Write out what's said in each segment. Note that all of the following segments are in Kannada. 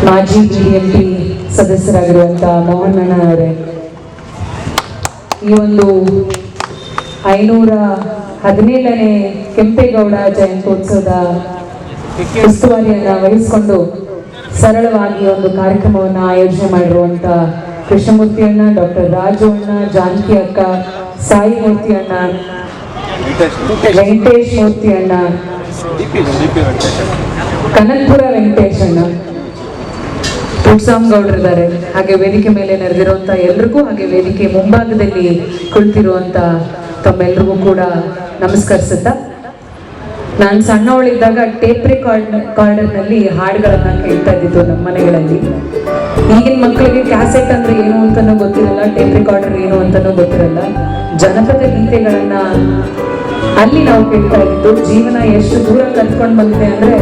ಮಾಜಿ ಬಿಬಿಎಂಪಿ ಸದಸ್ಯರಾಗಿರುವಂತಹ ಮೋಹನ್ ಅಣ್ಣ ಅವರೇ, ಈ ಒಂದು 517ನೇ ಕೆಂಪೇಗೌಡ ಜಯಂತ್ಯೋತ್ಸವದ ಉಸ್ತುವಾರಿಯನ್ನ ವಹಿಸಿಕೊಂಡು ಸರಳವಾಗಿ ಒಂದು ಕಾರ್ಯಕ್ರಮವನ್ನು ಆಯೋಜನೆ ಮಾಡಿರುವಂತ ಕೃಷ್ಣಮೂರ್ತಿ ಅಣ್ಣ, ಡಾಕ್ಟರ್ ರಾಜು ಅಣ್ಣ, ಜಾನಕಿ ಅಕ್ಕ, ಸಾಯಿ ಮೂರ್ತಿ ಅಣ್ಣ, ವೆಂಕಟೇಶ್ ಮೂರ್ತಿ ಅಣ್ಣ, ಕನಕಪುರ ವೆಂಕಟೇಶ್ ಅಣ್ಣ, ಪುಟ್ಸಾಮ್ ಗೌಡ್ರಿದ್ದಾರೆ. ಹಾಗೆ ವೇದಿಕೆ ಮೇಲೆ ನೆರೆದಿರುವಂತ ಎಲ್ರಿಗೂ, ಹಾಗೆ ವೇದಿಕೆ ಮುಂಭಾಗದಲ್ಲಿ ಕುಳಿತಿರುವಂತ ತಮ್ಮೆಲ್ರಿಗೂ ಕೂಡ ನಮಸ್ಕರಿಸುತ್ತಾ, ನಾನು ಸಣ್ಣವಳಿದ್ದಾಗ ಟೇಪ್ ರೆಕಾರ್ಡರ್ನಲ್ಲಿ ಹಾಡುಗಳನ್ನ ಕೇಳ್ತಾ ಇದ್ದಿದ್ದು ನಮ್ಮ ಮನೆಗಳಲ್ಲಿ. ಈಗಿನ ಮಕ್ಕಳಿಗೆ ಕ್ಯಾಸೆಟ್ ಅಂದ್ರೆ ಏನು ಅಂತಾನೂ ಗೊತ್ತಿರಲ್ಲ, ಟೇಪ್ ರೆಕಾರ್ಡರ್ ಏನು ಅಂತಾನೂ ಗೊತ್ತಿರಲ್ಲ. ಜನಪದ ಗೀತೆಗಳನ್ನ ಅಲ್ಲಿ ನಾವು ಕೇಳ್ತಾ ಇದ್ದು ಜೀವನ ಎಷ್ಟು ದೂರ ಕಲ್ತ್ಕೊಂಡು ಬಂದಿದೆ ಅಂದ್ರೆ,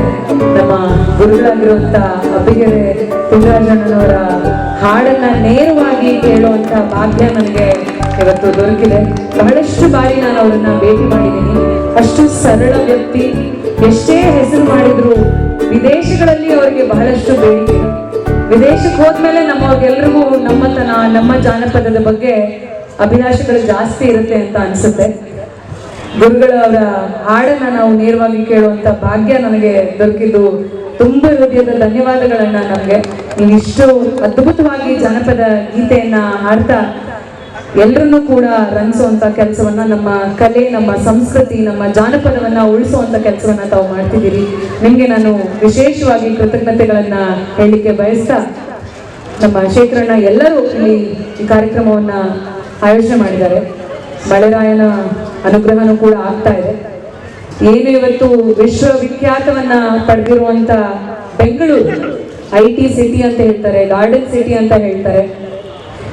ನಮ್ಮ ಗುರುಗಳಾಗಿರುವಂತ ಅಬ್ಬಿಗೆರೆ ಪುಟ್ಟರಾಜಣ್ಣನವರ ಹಾಡನ್ನ ನೇರವಾಗಿ ಕೇಳುವಂತ ಭಾಗ್ಯ ನನಗೆ ಇವತ್ತು ದೊರಕಿದೆ. ಬಹಳಷ್ಟು ಬಾರಿ ನಾನು ಅವರನ್ನ ಭೇಟಿ ಮಾಡಿದ್ದೀನಿ. ಅಷ್ಟು ಸರಳ ವ್ಯಕ್ತಿ, ಎಷ್ಟೇ ಹೆಸರು ಮಾಡಿದ್ರು ವಿದೇಶಗಳಲ್ಲಿ ಅವರಿಗೆ ಬಹಳಷ್ಟು ಬೇಡಿಕೆ. ವಿದೇಶಕ್ಕೆ ಹೋದ್ಮೇಲೆ ನಮ್ಮವ್ರಿಗೆಲ್ರಿಗೂ ನಮ್ಮತನ, ನಮ್ಮ ಜಾನಪದದ ಬಗ್ಗೆ ಅಭಿಲಾಷೆಗಳು ಜಾಸ್ತಿ ಇರುತ್ತೆ ಅಂತ ಅನ್ಸುತ್ತೆ. ಗುರುಗಳವರ ಹಾಡನ್ನ ನಾವು ನೇರವಾಗಿ ಕೇಳುವಂತ ಭಾಗ್ಯ ನನಗೆ ದೊರಕಿದ್ದು ತುಂಬ ಹೃದಯದ ಧನ್ಯವಾದಗಳನ್ನ. ನಮಗೆ ನೀವಿಷ್ಟು ಅದ್ಭುತವಾಗಿ ಜಾನಪದ ಗೀತೆಯನ್ನ ಹಾಡ್ತಾ ಎಲ್ಲರನ್ನೂ ಕೂಡ ರಂಜಿಸುವಂತ ಕೆಲಸವನ್ನ, ನಮ್ಮ ಕಲೆ, ನಮ್ಮ ಸಂಸ್ಕೃತಿ, ನಮ್ಮ ಜಾನಪದವನ್ನ ಉಳಿಸುವಂತ ಕೆಲಸವನ್ನ ತಾವು ಮಾಡ್ತಿದ್ದೀರಿ. ನಿಮ್ಗೆ ನಾನು ವಿಶೇಷವಾಗಿ ಕೃತಜ್ಞತೆಗಳನ್ನ ಹೇಳಲಿಕ್ಕೆ ಬಯಸ್ತಾ, ನಮ್ಮ ಶೇಖರಣ್ಣ ಎಲ್ಲರೂ ಇಲ್ಲಿ ಈ ಕಾರ್ಯಕ್ರಮವನ್ನ ಆಯೋಜನೆ ಮಾಡಿದ್ದಾರೆ. ಮಳೆರಾಯನ ಅನುಗ್ರಹನೂ ಕೂಡ ಆಗ್ತಾ ಇದೆ. ಏನು ಇವತ್ತು ವಿಶ್ವವಿಖ್ಯಾತವನ್ನ ಪಡೆದಿರುವಂತ ಬೆಂಗಳೂರು IT ಸಿಟಿ ಅಂತ ಹೇಳ್ತಾರೆ, ಗಾರ್ಡನ್ ಸಿಟಿ ಅಂತ ಹೇಳ್ತಾರೆ.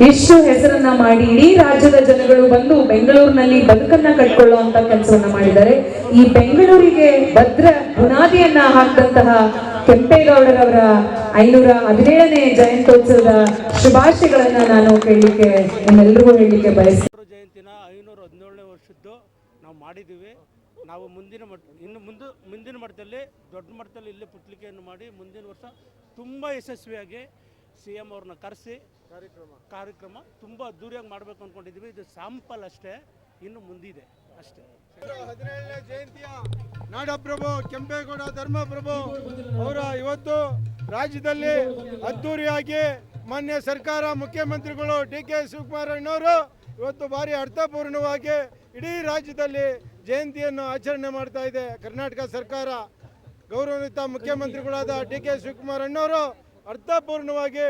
ಎಷ್ಟು ಹೆಸರನ್ನ ಮಾಡಿ ಇಡೀ ರಾಜ್ಯದ ಜನಗಳು ಬಂದು ಬೆಂಗಳೂರಿನಲ್ಲಿ ಬದುಕನ್ನ ಕಟ್ಕೊಳ್ಳುವಂತ ಕೆಲಸವನ್ನ ಮಾಡಿದ್ದಾರೆ. ಈ ಬೆಂಗಳೂರಿಗೆ ಭದ್ರ ಬುನಾದಿಯನ್ನ ಹಾಕಿದಂತಹ ಕೆಂಪೇಗೌಡರವರ 517ನೇ ಜಯಂತ್ಯೋತ್ಸವದ ಶುಭಾಶಯಗಳನ್ನ ನಾನು ಕೇಳಲಿಕ್ಕೆ, ನಿಮ್ಮೆಲ್ಲರಿಗೂ ಹೇಳಲಿಕ್ಕೆ ಬಯಸ್ತೀನಿ. ಜಯಂತಿನ 517ನೇ ವರ್ಷದ್ದು ನಾವು ಮಾಡಿದ್ದೀವಿ. ನಾವು ಮುಂದಿನ ಮಟ್ಟದಲ್ಲಿ, ದೊಡ್ಡ ಮಟ್ಟದಲ್ಲಿ ಇಲ್ಲೇ ಪುಟ್ಲಿಕೆಯನ್ನು ಮಾಡಿ ಮುಂದಿನ ವರ್ಷ ತುಂಬ ಯಶಸ್ವಿಯಾಗಿ CM ಅವ್ರನ್ನ ಕರೆಸಿ ಕಾರ್ಯಕ್ರಮ ತುಂಬ ಅದ್ದೂರಿಯಾಗಿ ಮಾಡಬೇಕು ಅಂದ್ಕೊಂಡಿದ್ದೀವಿ. ಇದು ಸ್ಯಾಂಪಲ್ ಅಷ್ಟೇ, ಇನ್ನು ಮುಂದಿದೆ ಅಷ್ಟೇ. 17ನೇ ಜಯಂತಿಯ ನಾಡಪ್ರಭು ಕೆಂಪೇಗೌಡ ಧರ್ಮಪ್ರಭು ಅವರ ಇವತ್ತು ರಾಜ್ಯದಲ್ಲಿ ಅದ್ದೂರಿಯಾಗಿ ಮಾನ್ಯ ಸರ್ಕಾರ, ಮುಖ್ಯಮಂತ್ರಿಗಳು DK ಶಿವಕುಮಾರ್ ಅಣ್ಣವರು ಇವತ್ತು ಭಾರಿ ಅರ್ಥಪೂರ್ಣವಾಗಿ ಇಡೀ ರಾಜ್ಯದಲ್ಲಿ ಜಯಂತಿಯನ್ನು ಆಚರಣೆ ಮಾಡ್ತಾ ಇದೆ. ಕರ್ನಾಟಕ ಸರ್ಕಾರ, ಗೌರವಾನ್ವಿತ ಮುಖ್ಯಮಂತ್ರಿಗಳಾದ DK ಶಿವಕುಮಾರ್ ಅಣ್ಣವರು ಅರ್ಥಪೂರ್ಣವಾಗಿ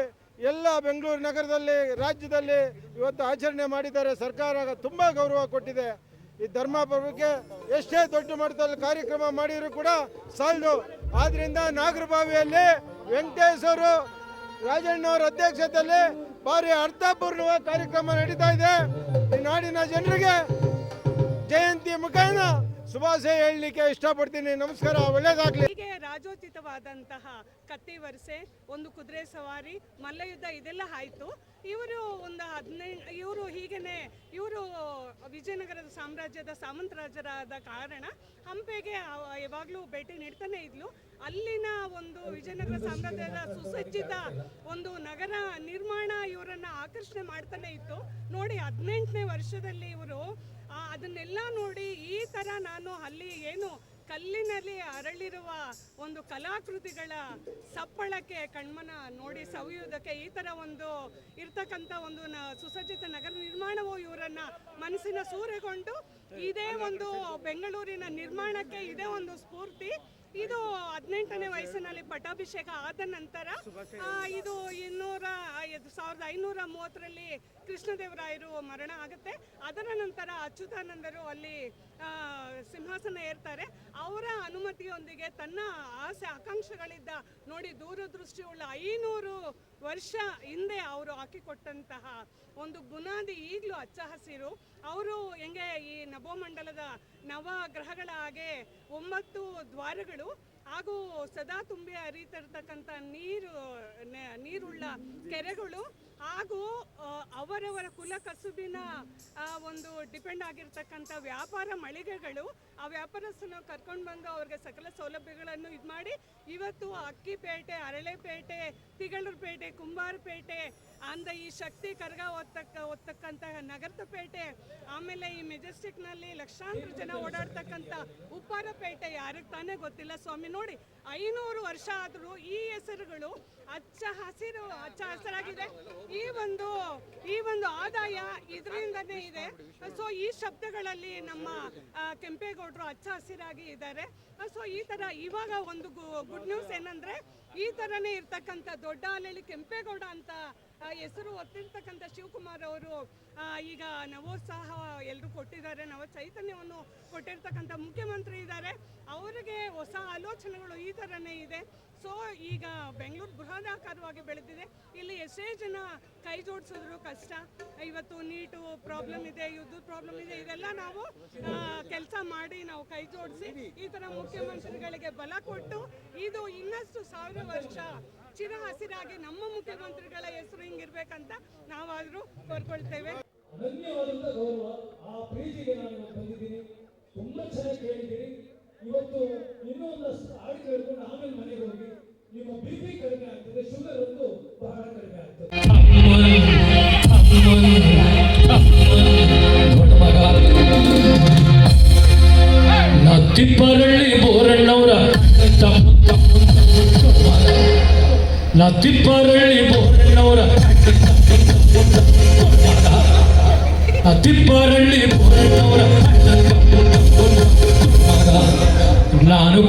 ಎಲ್ಲ ಬೆಂಗಳೂರು ನಗರದಲ್ಲಿ, ರಾಜ್ಯದಲ್ಲಿ ಇವತ್ತು ಆಚರಣೆ ಮಾಡಿದ್ದಾರೆ. ಸರ್ಕಾರ ತುಂಬ ಗೌರವ ಕೊಟ್ಟಿದೆ. ಈ ಧರ್ಮಪ್ರಭುಗೆ ಎಷ್ಟೇ ದೊಡ್ಡ ಮಟ್ಟದಲ್ಲಿ ಕಾರ್ಯಕ್ರಮ ಮಾಡಿದ್ರು ಕೂಡ ಸಾಲದು. ಆದ್ರಿಂದ ನಾಗರಬಾವಿಯಲ್ಲಿ ವೆಂಕಟೇಶ್ ಅವರು, ರಾಜಣ್ಣವರ ಅಧ್ಯಕ್ಷತೆಯಲ್ಲಿ ಭಾರಿ ಅರ್ಥಪೂರ್ಣವಾದ ಕಾರ್ಯಕ್ರಮ ನಡೀತಾ ಇದೆ. ಈ ನಾಡಿನ ಜನರಿಗೆ ಜಯಂತಿ ಮುಖೇನ ಶುಭಾಶಯ ಹೇಳಲಿಕ್ಕೆ ಇಷ್ಟಪಡ್ತೀನಿ. ನಮಸ್ಕಾರ, ಒಳ್ಳೇದಾಗ್ಲಿ. ಹೀಗೆ ರಾಜೋಚಿತವಾದಂತಹ ಕತ್ತಿ ವರಸೆ, ಒಂದು ಕುದುರೆ ಸವಾರಿ, ಮಲ್ಲಯುದ್ಧ ಇದೆಲ್ಲ ಆಯಿತು. ಇವರು ಒಂದು 15 ಇವರು ವಿಜಯನಗರದ ಸಾಮ್ರಾಜ್ಯದ ಸಾಮಂತರಾಜರಾದ ಕಾರಣ ಹಂಪೆಗೆ ಯಾವಾಗಲೂ ಭೇಟಿ ನೀಡ್ತಾನೆ ಇದ್ಲು. ಅಲ್ಲಿನ ಒಂದು ವಿಜಯನಗರ ಸಾಮ್ರಾಜ್ಯದ ಸುಸಜ್ಜಿತ ಒಂದು ನಗರ ನಿರ್ಮಾಣ ಇವರನ್ನ ಆಕರ್ಷಣೆ ಮಾಡ್ತಾನೆ ಇತ್ತು. ನೋಡಿ 18ನೇ ವರ್ಷದಲ್ಲಿ ಇವರು ಅದನ್ನೆಲ್ಲ ನೋಡಿ ಈ ಥರ ನಾನು ಅಲ್ಲಿ ಏನು ಕಲ್ಲಿನಲ್ಲಿ ಅರಳಿರುವ ಒಂದು ಕಲಾಕೃತಿಗಳ ಸಪ್ಪಳಕ್ಕೆ ಕಣ್ಮನ ನೋಡಿ ಸವಿಯುವುದಕ್ಕೆ ಈ ಥರ ಒಂದು ಇರ್ತಕ್ಕಂಥ ಒಂದು ಸುಸಜ್ಜಿತ ನಗರ ನಿರ್ಮಾಣವು ಇವರನ್ನ ಮನಸ್ಸಿನ ಸೂರೆಗೊಂಡು ಇದೇ ಒಂದು ಬೆಂಗಳೂರಿನ ನಿರ್ಮಾಣಕ್ಕೆ ಇದೇ ಒಂದು ಸ್ಫೂರ್ತಿ. ಇದು 18ನೇ ವಯಸ್ಸಿನಲ್ಲಿ ಪಟ್ಟಾಭಿಷೇಕ ಆದ ನಂತರ ಇದು 1530ರಲ್ಲಿ ಕೃಷ್ಣದೇವರಾಯರು ಮರಣ ಆಗುತ್ತೆ. ಅದರ ನಂತರ ಅಚ್ಯುತಾನಂದರು ಅಲ್ಲಿ ಸಿಂಹಾಸನ ಏರ್ತಾರೆ. ಅವರ ಅನುಮತಿಯೊಂದಿಗೆ ತನ್ನ ಆಸೆ ಆಕಾಂಕ್ಷೆಗಳಿದ್ದ ನೋಡಿ ದೂರದೃಷ್ಟಿಯುಳ್ಳ 500 ವರ್ಷ ಹಿಂದೆ ಅವರು ಹಾಕಿಕೊಟ್ಟಂತಹ ಒಂದು ಬುನಾದಿ ಈಗಲೂ ಹಚ್ಚ ಹಸಿರು. ಅವರು ಹೆಂಗೆ ಈ ನಭೋಮಂಡಲದ ನವ ಗ್ರಹಗಳ ಹಾಗೆ 9 ದ್ವಾರಗಳು, ಹಾಗೂ ಸದಾ ತುಂಬಿ ಹರಿತಿರ್ತಕ್ಕಂಥ ನೀರುಳ್ಳ ಕೆರೆಗಳು ಹಾಗೂ ಅವರವರ ಕುಲ ಕಸುಬಿನ ಒಂದು ಡಿಪೆಂಡ್ ಆಗಿರ್ತಕ್ಕಂಥ ವ್ಯಾಪಾರ ಮಳಿಗೆಗಳು, ಆ ವ್ಯಾಪಾರಸ್ಥನ ಕರ್ಕೊಂಡು ಬಂದು ಅವ್ರಿಗೆ ಸಕಲ ಸೌಲಭ್ಯಗಳನ್ನು ಇದು ಮಾಡಿ ಇವತ್ತು ಅಕ್ಕಿಪೇಟೆ, ಅರಳೆಪೇಟೆ, ತಿಗಳೂರುಪೇಟೆ, ಕುಂಬಾರಪೇಟೆ ಅಂದ ಈ ಶಕ್ತಿ ಕರಗ ಓದ್ತಕ್ಕಂತಹ ನಗರದ ಪೇಟೆ, ಆಮೇಲೆ ಈ ಮೆಜೆಸ್ಟಿಕ್ನಲ್ಲಿ ಲಕ್ಷಾಂತರ ಜನ ಓಡಾಡ್ತಕ್ಕಂಥ ಉಪ್ಪಾರಪೇಟೆ ಯಾರಿಗೆ ತಾನೇ ಗೊತ್ತಿಲ್ಲ ಸ್ವಾಮಿ. ನೋಡಿ 500 ವರ್ಷ ಆದರೂ ಈ ಹೆಸರುಗಳು ಹಚ್ಚ ಹಸಿರಾಗಿದೆ. ಈ ಒಂದು ಆದಾಯ ಇದರಿಂದನೇ ಇದೆ. ಸೊ ಈ ಶಬ್ದಗಳಲ್ಲಿ ನಮ್ಮ ಕೆಂಪೇಗೌಡರು ಹಚ್ಚ ಹಸಿರಾಗಿ ಇದ್ದಾರೆ. ಸೊ ಈ ಥರ ಇವಾಗ ಒಂದು ಗುಡ್ ನ್ಯೂಸ್ ಏನಂದರೆ, ಈ ಥರನೇ ಇರ್ತಕ್ಕಂಥ ದೊಡ್ಡ ಹಾಲಲ್ಲಿ ಕೆಂಪೇಗೌಡ ಅಂತ ಹೆಸರು ಹೊತ್ತಿರ್ತಕ್ಕಂಥ ಶಿವಕುಮಾರ್ ಅವರು ಈಗ ನವೋತ್ಸಾಹ ಎಲ್ಲರೂ ಕೊಟ್ಟಿದ್ದಾರೆ, ನವ ಚೈತನ್ಯವನ್ನು ಕೊಟ್ಟಿರ್ತಕ್ಕಂಥ ಮುಖ್ಯಮಂತ್ರಿ ಇದ್ದಾರೆ. ಅವರಿಗೆ ಹೊಸ ಆಲೋಚನೆಗಳು ಈ ಥರನೇ ಇದೆ. ಸೊ ಈಗ ಬೆಂಗಳೂರು ಬೃಹದಾಕಾರವಾಗಿ ಬೆಳೆದಿದೆ. ಇಲ್ಲಿ ಎಷ್ಟೇ ಜನ ಕೈ ಜೋಡಿಸಿದ್ರು ಕಷ್ಟ. ಇವತ್ತು ನೀಟು ಪ್ರಾಬ್ಲಮ್ ಇದೆ, ಯುದ್ಧದ ಪ್ರಾಬ್ಲಮ್ ಇದೆ, ಇದೆಲ್ಲ ನಾವು ಕೆಲಸ ಮಾಡಿ ನಾವು ಕೈ ಜೋಡಿಸಿ ಈ ಥರ ಮುಖ್ಯಮಂತ್ರಿಗಳಿಗೆ ಬಲ ಕೊಟ್ಟು ಇದು ಇನ್ನಷ್ಟು 1000 ವರ್ಷ ಚಿರ ಹಸಿರಾಗಿ ನಮ್ಮ ಮುಖ್ಯಮಂತ್ರಿಗಳ ಹೆಸರು ಹಿಂಗಿರ್ಬೇಕಂತ ನಾವಾದರೂ ಕೋರ್ಕೊಳ್ತೇವೆ. ಅನನ್ಯವಾದಂಥ ಗೌರವ, ಆ ಪ್ರೀತಿಗೆ ನಾನು ಬಂದಿದ್ದೀನಿ. ತುಂಬ ಚೆನ್ನಾಗಿ ಕೇಳಿದ್ದೀನಿ. ಇವತ್ತು ಇನ್ನೂ ಒಂದಷ್ಟು ಹಾಡು ಕೇಳ್ಕೊಂಡು ಆಮೇಲೆ ಮನೆಗೆ ಹೋಗಿ ನಿಮ್ಮ BP ಕಡಿಮೆ ಆಗ್ತದೆ, ಶುಗರ್ ಒಂದು ಬಹಳ ಕಡಿಮೆ ಆಗ್ತದೆ. ತಿಪ್ಪರಳ್ಳಿ ಬೋರಣ್ಣವರ ತಿಪ್ಪರಳ್ಳಿ ಬೋರಣ್ಣವರ ತಿಪ್ಪರಳ್ಳಿ ಬೋರಣ್ಣವರ ನಾನು